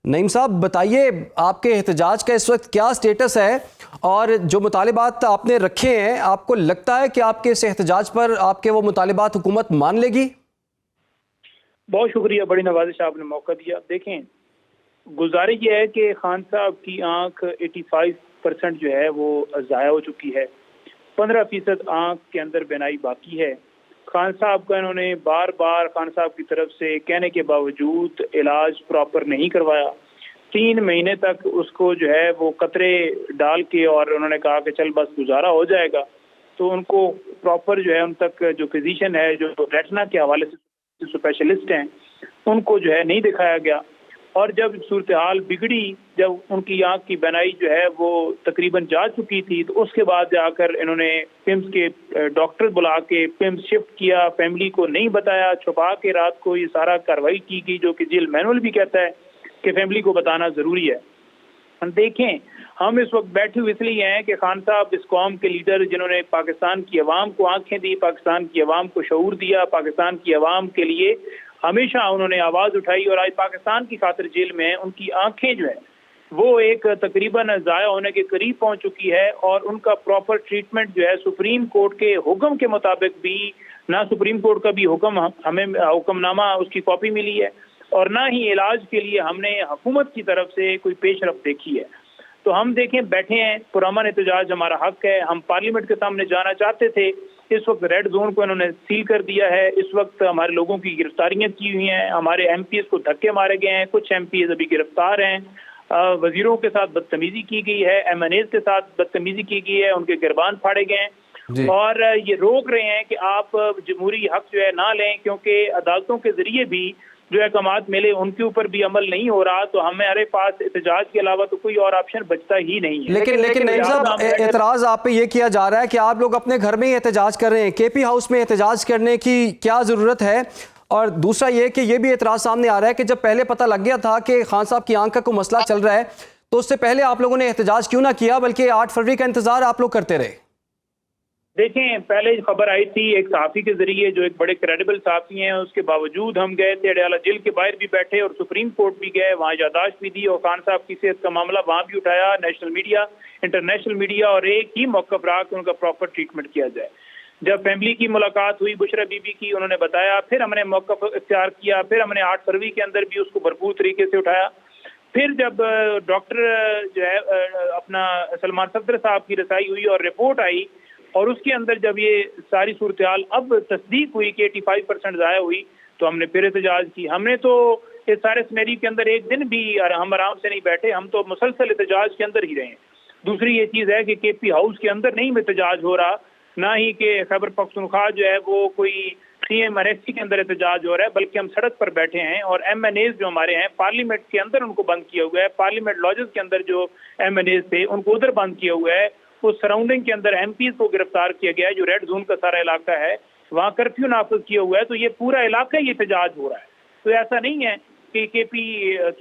نعیم صاحب بتائیے آپ کے احتجاج کا اس وقت کیا سٹیٹس ہے اور جو مطالبات آپ نے رکھے ہیں آپ کو لگتا ہے کہ آپ کے اس احتجاج پر آپ کے وہ مطالبات حکومت مان لے گی؟ بہت شکریہ، بڑی نوازش آپ نے موقع دیا۔ دیکھیں، گزارش یہ ہے کہ خان صاحب کی آنکھ 85% جو ہے وہ ضائع ہو چکی ہے، 15% آنکھ کے اندر بینائی باقی ہے۔ خان صاحب کا انہوں نے بار بار خان صاحب کی طرف سے کہنے کے باوجود علاج پراپر نہیں کروایا۔ 3 مہینے تک اس کو جو ہے وہ قطرے ڈال کے اور انہوں نے کہا کہ چل بس گزارا ہو جائے گا، تو ان کو پراپر جو ہے ان تک جو فزیشین ہے جو ریٹنا کے حوالے سے اسپیشلسٹ ہیں ان کو جو ہے نہیں دکھایا گیا، اور جب صورتحال بگڑی، جب ان کی آنکھ کی بینائی جو ہے وہ تقریباً جا چکی تھی، تو اس کے بعد جا کر انہوں نے پمس کے ڈاکٹر بلا کے پمس شفٹ کیا، فیملی کو نہیں بتایا، چھپا کے رات کو یہ سارا کارروائی کی گئی، جو کہ جیل مینول بھی کہتا ہے کہ فیملی کو بتانا ضروری ہے۔ دیکھیں، ہم اس وقت بیٹھے ہوئے اس لیے ہیں کہ خان صاحب اس قوم کے لیڈر جنہوں نے پاکستان کی عوام کو آنکھیں دی، پاکستان کی عوام کو شعور دیا، پاکستان کی عوام کے لیے ہمیشہ انہوں نے آواز اٹھائی، اور آج پاکستان کی خاطر جیل میں ہیں، ان کی آنکھیں جو ہے وہ ایک تقریباً ضائع ہونے کے قریب پہنچ چکی ہے، اور ان کا پراپر ٹریٹمنٹ جو ہے سپریم کورٹ کے حکم کے مطابق بھی نہ سپریم کورٹ کا بھی حکم ہمیں حکم نامہ اس کی کاپی ملی ہے، اور نہ ہی علاج کے لیے ہم نے حکومت کی طرف سے کوئی پیش رفت دیکھی ہے۔ تو ہم دیکھیں بیٹھے ہیں، پرامن احتجاج ہمارا حق ہے، ہم پارلیمنٹ کے سامنے جانا چاہتے تھے، اس وقت ریڈ زون کو انہوں نے سیل کر دیا ہے، اس وقت ہمارے لوگوں کی گرفتاریاں کی ہوئی ہیں، ہمارے ایم پی ایس کو دھکے مارے گئے ہیں، کچھ ایم پی ایس ابھی گرفتار ہیں، وزیروں کے ساتھ بدتمیزی کی گئی ہے، ایم این ایز کے ساتھ بدتمیزی کی گئی ہے، ان کے گربان پھاڑے گئے ہیں، اور یہ روک رہے ہیں کہ آپ جمہوری حق جو ہے نہ لیں، کیونکہ عدالتوں کے ذریعے بھی جو احکامات ملے ان کے اوپر بھی عمل نہیں ہو رہا، تو ہمارے پاس احتجاج کے علاوہ تو کوئی اور آپشن بچتا ہی نہیں ہے۔ لیکن نعیم صاحب اعتراض آپ پہ یہ کیا جا رہا ہے کہ آپ لوگ اپنے گھر میں ہی احتجاج کر رہے ہیں، کے پی ہاؤس میں احتجاج کرنے کی کیا ضرورت ہے؟ اور دوسرا یہ کہ یہ بھی اعتراض سامنے آ رہا ہے کہ جب پہلے پتہ لگ گیا تھا کہ خان صاحب کی آنکھ کا کوئی مسئلہ چل رہا ہے تو اس سے پہلے آپ لوگوں نے احتجاج کیوں نہ کیا بلکہ 8 فروری کا انتظار آپ لوگ کرتے رہے؟ دیکھیں، پہلے خبر آئی تھی ایک صحافی کے ذریعے جو ایک بڑے کریڈیبل صحافی ہیں، اس کے باوجود ہم گئے تھے، اڈیالہ جیل کے باہر بھی بیٹھے اور سپریم کورٹ بھی گئے، وہاں یادداشت بھی دی اور خان صاحب کی صحت کا معاملہ وہاں بھی اٹھایا، نیشنل میڈیا، انٹرنیشنل میڈیا، اور ایک ہی موقف رہا کہ ان کا پراپر ٹریٹمنٹ کیا جائے۔ جب فیملی کی ملاقات ہوئی بشرا بی بی کی، انہوں نے بتایا، پھر ہم نے موقف اختیار کیا، پھر ہم نے 8 فروری کے اندر بھی اس کو بھرپور طریقے سے اٹھایا۔ پھر جب ڈاکٹر جو ہے اپنا سلمان صفدر صاحب کی رسائی ہوئی اور رپورٹ آئی، اور اس کے اندر جب یہ ساری صورتحال اب تصدیق ہوئی کہ 85% ضائع ہوئی، تو ہم نے پھر احتجاج کی۔ ہم نے تو اس سارے سنیری کے اندر ایک دن بھی ہم آرام سے نہیں بیٹھے، ہم تو مسلسل احتجاج کے اندر ہی رہے ہیں۔ دوسری یہ چیز ہے کہ کے پی ہاؤس کے اندر نہیں احتجاج ہو رہا، نہ ہی کہ خیبر پختونخوا جو ہے وہ کوئی سی ایم RSC کے اندر احتجاج ہو رہا ہے، بلکہ ہم سڑک پر بیٹھے ہیں، اور ایم این ایز جو ہمارے ہیں پارلیمنٹ کے اندر ان کو بند کیا ہوا ہے، پارلیمنٹ لاجز کے اندر جو ایم این ایز تھے ان کو ادھر بند کیا ہوا ہے، اس سراؤنڈنگ کے اندر ایم پیز کو گرفتار کیا گیا ہے، جو ریڈ زون کا سارا علاقہ ہے وہاں کرفیو نافذ کیا ہوا ہے، تو یہ پورا علاقہ ہی احتجاج ہو رہا ہے۔ تو ایسا نہیں ہے کہ کے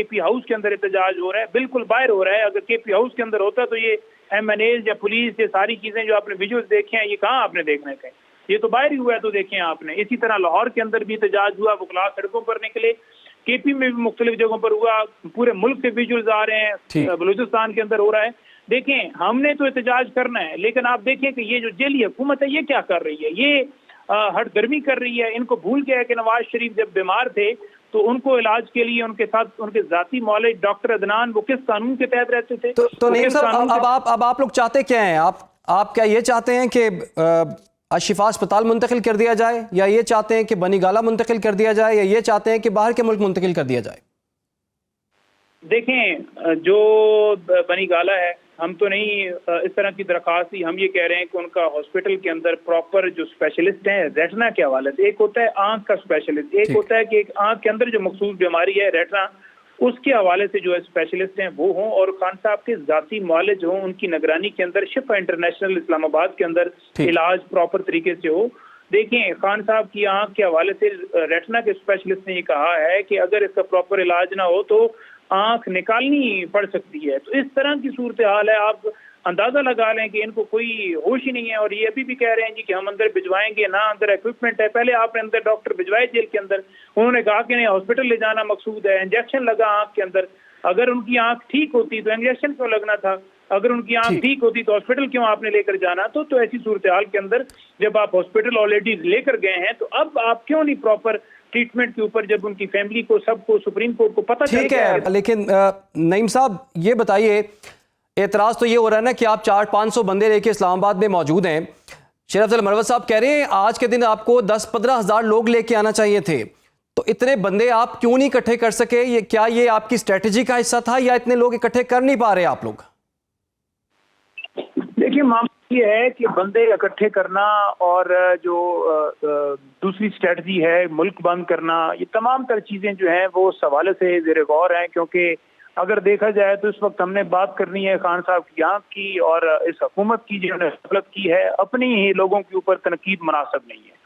پی ہاؤس کے اندر احتجاج ہو رہا ہے، بالکل باہر ہو رہا ہے۔ اگر کے پی ہاؤس کے اندر ہوتا تو یہ ایم این ایز یا پولیس، یہ ساری چیزیں جو آپ نے ویژوز دیکھے ہیں، یہ کہاں آپ نے دیکھنے کا ہے؟ یہ تو باہر ہی ہوا ہے، تو دیکھیں آپ نے۔ اسی طرح لاہور کے اندر بھی احتجاج ہوا، وکلاء سڑکوں پر نکلے، کے پی میں بھی مختلف جگہوں پر ہوا، پورے ملک سے ویژوز آ رہے ہیں، بلوچستان کے اندر ہو رہا ہے۔ دیکھیں، ہم نے تو احتجاج کرنا ہے، لیکن آپ دیکھیں کہ یہ جو جیلی حکومت ہے یہ کیا کر رہی ہے، یہ ہٹ درمی کر رہی ہے۔ ان کو بھول گیا کہ نواز شریف جب بیمار تھے تو ان کو علاج کے لیے ان کے ساتھ ان کے ذاتی معالج ڈاکٹر عدنان وہ کس قانون کے تحت رہتے تھے؟ تو نعیم صاحب اب آپ لوگ چاہتے کیا ہیں؟ آپ کیا یہ چاہتے ہیں کہ الشفا اسپتال منتقل کر دیا جائے، یا یہ چاہتے ہیں کہ بنی گالہ منتقل کر دیا جائے، یا یہ چاہتے ہیں کہ باہر کے ملک منتقل کر دیا جائے؟ دیکھیں، جو بنی گالہ ہے، ہم تو نہیں اس طرح کی درخواست دی، ہم یہ کہہ رہے ہیں کہ ان کا ہاسپٹل کے اندر پراپر جو اسپیشلسٹ ہیں ریٹنا کے حوالے سے، ایک ہوتا ہے آنکھ کا اسپیشلسٹ، ایک ہوتا ہے کہ ایک آنکھ کے اندر جو مخصوص بیماری ہے ریٹنا، اس کے حوالے سے جو اسپیشلسٹ ہیں وہ ہوں، اور خان صاحب کے ذاتی معالج ہوں، ان کی نگرانی کے اندر شفا انٹرنیشنل اسلام آباد کے اندر علاج پراپر طریقے سے ہو۔ دیکھیں، خان صاحب کی آنکھ کے حوالے سے ریٹنا کے اسپیشلسٹ نے یہ کہا ہے کہ اگر اس کا پراپر علاج نہ ہو تو آنکھ نکالنی پڑ سکتی ہے۔ تو اس طرح کی صورتحال ہے، آپ اندازہ لگا لیں کہ ان کو کوئی ہوش ہی نہیں ہے، اور یہ ابھی بھی کہہ رہے ہیں جی کہ ہم اندر بھجوائیں گے، نہ اندر ایکوپمنٹ ہے۔ پہلے آپ نے اندر ڈاکٹر بھجوائے جیل کے اندر، انہوں نے کہا کہ نہیں ہاسپٹل لے جانا مقصود ہے، انجیکشن لگا آنکھ کے اندر، اگر ان کی آنکھ ٹھیک ہوتی تو انجیکشن کیوں لگنا تھا؟ اگر ان کی آنکھ ٹھیک ہوتی تو ہاسپٹل کیوں آپ نے لے کر جانا؟ تو ایسی صورتحال کے اندر جب آپ ہاسپٹل آلریڈی لے کر گئے ہیں تو اب آپ کیوں نہیں پراپر ٹریٹمنٹ کے اوپر، جب ان کی فیملی کو، سب کو، سپریم کورٹ کو پتہ چل ٹھیک ہے، لیکن نعیم صاحب یہ بتائیے، اعتراض تو یہ ہو رہا ہے نا کہ آپ 400-500 بندے لے کے اسلام آباد میں موجود ہیں. شیر افضل مروت صاحب کہہ رہے ہیں آج کے دن آپ کو 10-15 ہزار لوگ لے کے آنا چاہیے تھے، تو اتنے بندے آپ کیوں نہیں اکٹھے کر سکے؟ کیا یہ آپ کی اسٹریٹجی کا حصہ تھا یا اتنے لوگ اکٹھے کر نہیں پا رہے آپ لوگ؟ دیکھیے معاملہ یہ ہے کہ بندے اکٹھے کرنا اور جو دوسری اسٹریٹجی ہے ملک بند کرنا، یہ تمام تر چیزیں جو ہیں وہ اس حوالے سے زیر غور ہیں، کیونکہ اگر دیکھا جائے تو اس وقت ہم نے بات کرنی ہے خان صاحب کی آنکھ کی اور اس حکومت کی جنہوں نے غفلت کی ہے، اپنی ہی لوگوں کے اوپر تنقید مناسب نہیں ہے.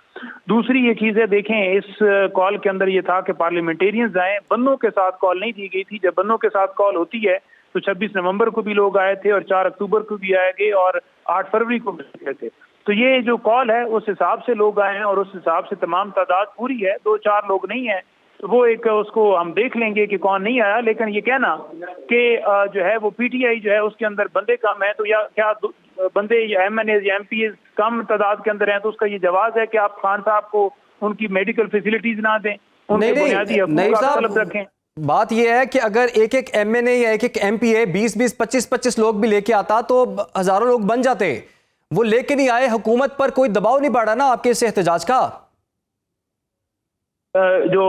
دوسری یہ چیز ہے، دیکھیں اس کال کے اندر یہ تھا کہ پارلیمنٹیرینز آئیں، بندوں کے ساتھ کال نہیں دی گئی تھی. جب بندوں کے ساتھ کال ہوتی ہے تو 26 نومبر کو بھی لوگ آئے تھے اور 4 اکتوبر کو بھی آئے گئے اور 8 فروری کو بھی آئے تھے. تو یہ جو کال ہے اس حساب سے لوگ آئے ہیں اور اس حساب سے تمام تعداد پوری ہے، 2-4 لوگ نہیں ہیں تو وہ ایک اس کو ہم دیکھ لیں گے کہ کون نہیں آیا. لیکن یہ کہنا کہ جو ہے وہ پی ٹی آئی جو ہے اس کے اندر بندے کم ہیں، تو یا کیا بندے یا ایم این اے یا ایم پی اے کم تعداد کے اندر ہیں، تو اس کا یہ جواز ہے کہ آپ خان صاحب کو ان کی میڈیکل فیسلٹیز نہ دیں، ان کے بنیادی حقوق آپ طلب رکھیں. بات یہ ہے کہ اگر ایک ایم این اے یا ایک ایم پی اے 20-20 25-25 لوگ بھی لے کے آتا تو ہزاروں لوگ بن جاتے. وہ لے کے نہیں آئے، حکومت پر کوئی دباؤ نہیں پڑا نا آپ کے اس احتجاج کا؟ جو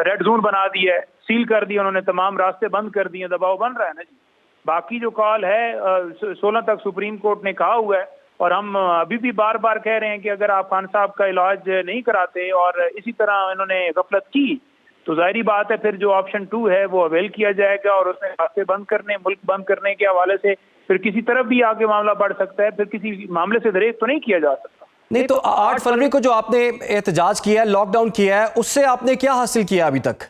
ریڈ زون بنا دی ہے، سیل کر دی انہوں نے، تمام راستے بند کر دیے، دباؤ بن رہا ہے نا جی. باقی جو کال ہے 16 تک سپریم کورٹ نے کہا ہوا ہے اور ہم ابھی بھی بار بار کہہ رہے ہیں کہ اگر آپ خان صاحب کا علاج نہیں کراتے اور اسی طرح انہوں نے غفلت کی تو ظاہری بات ہے پھر جو آپشن 2 ہے وہ اویل کیا جائے گا اور اس میں راستے بند کرنے، ملک بند کرنے کے حوالے سے پھر کسی طرف بھی آگے معاملہ بڑھ سکتا ہے، پھر کسی معاملے سے دریغ تو نہیں کیا جا سکتا. نہیں تو 8 فروری کو جو آپ نے احتجاج کیا ہے، لاک ڈاؤن کیا ہے، اس سے آپ نے کیا حاصل کیا ابھی تک؟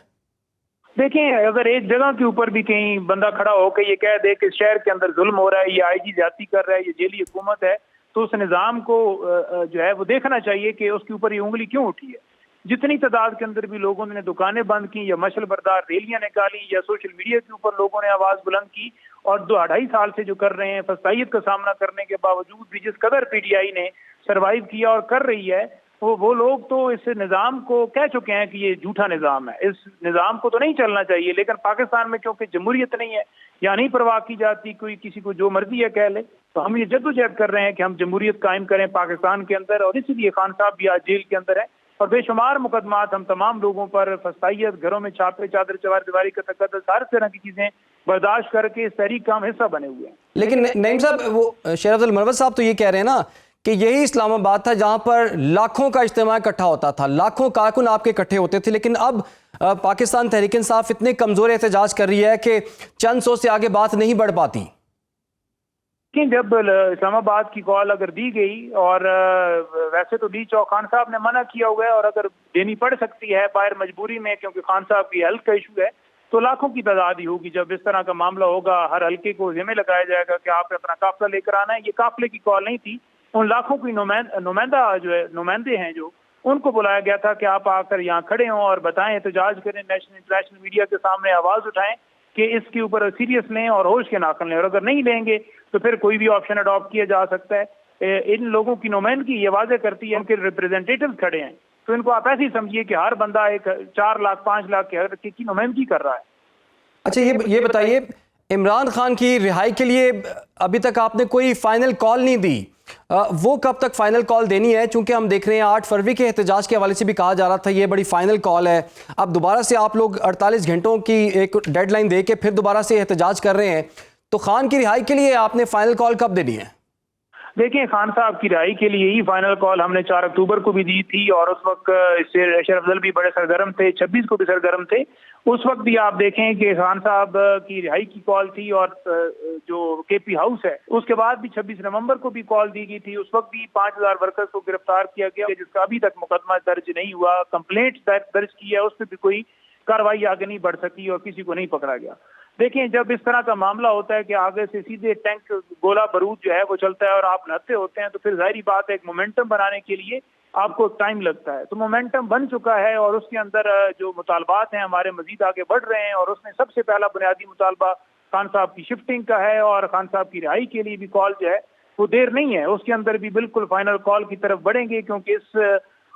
دیکھیں اگر ایک جگہ کے اوپر بھی کہیں بندہ کھڑا ہو کے یہ کہہ دے کہ شہر کے اندر ظلم ہو رہا ہے، یہ آئی جی زیادتی کر رہا ہے، یہ جیلی حکومت ہے، تو اس نظام کو جو ہے وہ دیکھنا چاہیے کہ اس کے اوپر یہ انگلی کیوں اٹھی ہے. جتنی تعداد کے اندر بھی لوگوں نے دکانیں بند کی یا مشل بردار ریلیاں نکالی یا سوشل میڈیا کے اوپر لوگوں نے آواز بلند کی اور 2-2.5 سال سے جو کر رہے ہیں، فسادیت کا سامنا کرنے کے باوجود بھی جس قدر پی ٹی آئی نے سروائیو کیا اور کر رہی ہے، وہ لوگ تو اس نظام کو کہہ چکے ہیں کہ یہ جھوٹا نظام ہے، اس نظام کو تو نہیں چلنا چاہیے. لیکن پاکستان میں کیونکہ جمہوریت نہیں ہے یا نہیں پرواہ کی جاتی، کوئی کسی کو جو مرضی ہے کہہ لے، تو ہم یہ جدوجہد کر رہے ہیں کہ ہم جمہوریت قائم کریں پاکستان کے اندر. اور اسی لیے خان صاحب بھی آج جیل کے اندر ہے اور بے شمار مقدمات ہم تمام لوگوں پر، فسادیت، گھروں میں چھاپے، چادر چوار دیواری کا تقدس، ہر طرح کی چیزیں برداشت کر کے اس تحریک کا ہم حصہ بنے ہوئے ہیں. لیکن نعیم صاحب، وہ شیر افضل مروت صاحب تو یہ کہہ رہے ہیں نا کہ یہی اسلام آباد تھا جہاں پر لاکھوں کا اجتماع اکٹھا ہوتا تھا، لاکھوں کارکن آپ کے اکٹھے ہوتے تھے، لیکن اب پاکستان تحریک انصاف اتنے کمزور احتجاج کر رہی ہے کہ چند سو سے آگے بات نہیں بڑھ پاتی. لیکن جب اسلام آباد کی کال اگر دی گئی اور ویسے تو ڈی چوک خان صاحب نے منع کیا ہوا ہے اور اگر دینی پڑ سکتی ہے باہر مجبوری میں کیونکہ خان صاحب کی ہیلتھ کا ایشو ہے، تو لاکھوں کی تعداد ہی ہوگی. جب اس طرح کا معاملہ ہوگا ہر حلقے کو ذمہ لگایا جائے گا کہ آپ اپنا قافلہ لے کر آنا ہے. یہ قافلے کی کال نہیں تھی، ان لاکھوں کی نمائندہ جو ہے، نمائندے ہیں جو، ان کو بلایا گیا تھا کہ آپ آ کر یہاں کھڑے ہوں اور بتائیں، احتجاج کریں، نیشنل انٹرنیشنل میڈیا کے سامنے آواز اٹھائیں کہ اس کے اوپر سیریس لیں اور ہوش کے ناخن لیں، اور اگر نہیں لیں گے تو پھر کوئی بھی آپشن اڈاپٹ کیا جا سکتا ہے. ان لوگوں کی نمائندگی یہ واضح کرتی ہے، ان کے ریپرزینٹیٹیو کھڑے ہیں، تو ان کو آپ ایسے ہی سمجھیے کہ ہر بندہ ایک 4 لاکھ 5 لاکھ کی نمائندگی کر رہا ہے. اچھا یہ بتائیے، عمران خان کی رہائی کے لیے ابھی تک آپ نے کوئی فائنل کال نہیں دی، وہ کب تک فائنل کال دینی ہے؟ چونکہ ہم دیکھ رہے ہیں 8 فروری کے احتجاج کے حوالے سے بھی کہا جا رہا تھا یہ بڑی فائنل کال ہے، اب دوبارہ سے آپ لوگ 48 گھنٹوں کی ایک ڈیڈ لائن دے کے پھر دوبارہ سے احتجاج کر رہے ہیں، تو خان کی رہائی کے لیے آپ نے فائنل کال کب دینی ہے؟ دیکھیں خان صاحب کی رہائی کے لیے ہی فائنل کال ہم نے 4 اکتوبر کو بھی دی تھی اور اس وقت شیر افضل بھی بڑے سرگرم تھے، 26 کو بھی سرگرم تھے. اس وقت بھی آپ دیکھیں کہ خان صاحب کی رہائی کی کال تھی اور جو کے پی ہاؤس ہے اس کے بعد بھی 26 نومبر کو بھی کال دی گئی تھی. اس وقت بھی 5000 ورکرز کو گرفتار کیا گیا جس کا ابھی تک مقدمہ درج نہیں ہوا، کمپلینٹ درج کی ہے، اس پہ بھی کوئی کارروائی آگے نہیں بڑھ سکی اور کسی کو نہیں پکڑا گیا. دیکھیں جب اس طرح کا معاملہ ہوتا ہے کہ آگے سے سیدھے ٹینک گولہ بارود جو ہے وہ چلتا ہے اور آپ نہتے ہوتے ہیں، تو پھر ظاہری بات ہے ایک مومنٹم بنانے کے لیے آپ کو ٹائم لگتا ہے. تو مومنٹم بن چکا ہے اور اس کے اندر جو مطالبات ہیں ہمارے مزید آگے بڑھ رہے ہیں, اور اس میں سب سے پہلا بنیادی مطالبہ خان صاحب کی شفٹنگ کا ہے, اور خان صاحب کی رہائی کے لیے بھی کال جو ہے وہ دیر نہیں ہے, اس کے اندر بھی بالکل فائنل کال کی طرف بڑھیں گے, کیونکہ اس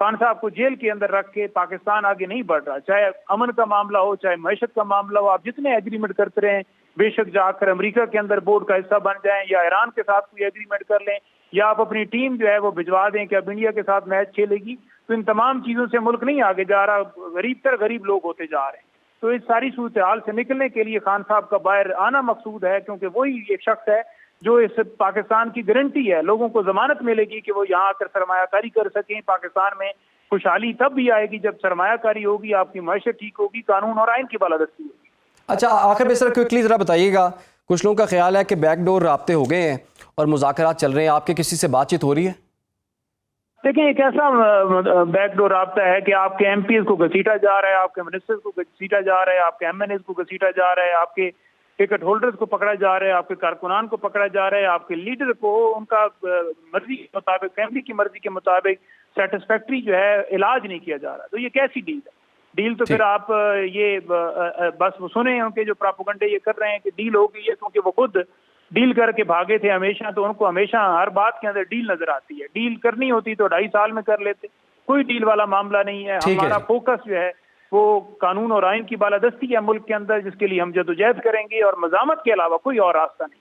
خان صاحب کو جیل کے اندر رکھ کے پاکستان آگے نہیں بڑھ رہا. چاہے امن کا معاملہ ہو, چاہے معیشت کا معاملہ ہو, آپ جتنے ایگریمنٹ کرتے رہیں, بے شک جا کر امریکہ کے اندر بورڈ کا حصہ بن جائیں یا ایران کے ساتھ کوئی ایگریمنٹ کر لیں, یا آپ اپنی ٹیم جو ہے وہ بھجوا دیں کہ اب انڈیا کے ساتھ میچ کھیلے گی, تو ان تمام چیزوں سے ملک نہیں آگے جا رہا, غریب تر غریب لوگ ہوتے جا رہے ہیں. تو اس ساری صورتحال سے نکلنے کے لیے خان صاحب کا باہر آنا مقصود ہے, کیونکہ وہی ایک شخص ہے جو اس پاکستان کی گارنٹی ہے, لوگوں کو ضمانت ملے گی کہ وہ یہاں آ کر سرمایہ کاری کر سکیں. پاکستان میں خوشحالی تب بھی آئے گی جب سرمایہ کاری ہوگی, آپ کی معیشت ٹھیک ہوگی, قانون اور آئین کی بالادستی ہوگی. اچھا آخر میں سر کوئکلی ذرا بتائیے گا, کچھ لوگوں کا خیال ہے کہ بیک ڈور رابطے ہو گئے ہیں اور مذاکرات چل رہے ہیں, آپ کے کسی سے بات چیت ہو رہی ہے؟ دیکھیں ایک ایسا بیک ڈور رابطہ ہے کہ آپ کے ایم پیز کو گھسیٹا جا رہا ہے, آپ کے منسٹر کو گھسیٹا جا رہا ہے, آپ کے ایم این ایز کو گھسیٹا جا رہا ہے, آپ کے ٹکٹ ہولڈرز کو پکڑا جا رہا ہے, آپ کے کارکنان کو پکڑا جا رہا ہے, آپ کے لیڈر کو ان کا مرضی کے مطابق, فیملی کی مرضی کے مطابق سیٹسفیکٹری جو ہے علاج نہیں کیا جا رہا. تو یہ کیسی ڈیل ہے؟ ڈیل تو پھر آپ یہ بس وہ سنیں ان کے جو پراپوگنڈے یہ کر رہے ہیں کہ ڈیل ہو گئی ہے, کیونکہ وہ خود ڈیل کر کے بھاگے تھے ہمیشہ, تو ان کو ہمیشہ ہر بات کے اندر ڈیل نظر آتی ہے. ڈیل کرنی ہوتی تو 2.5 سال میں کر لیتے, کوئی ڈیل والا معاملہ نہیں ہے. ہمارا فوکس جو ہے وہ قانون اور آئین کی بالادستی ہے ملک کے اندر, جس کے لیے ہم جدوجہد کریں گے, اور مزاحمت کے علاوہ کوئی اور راستہ نہیں.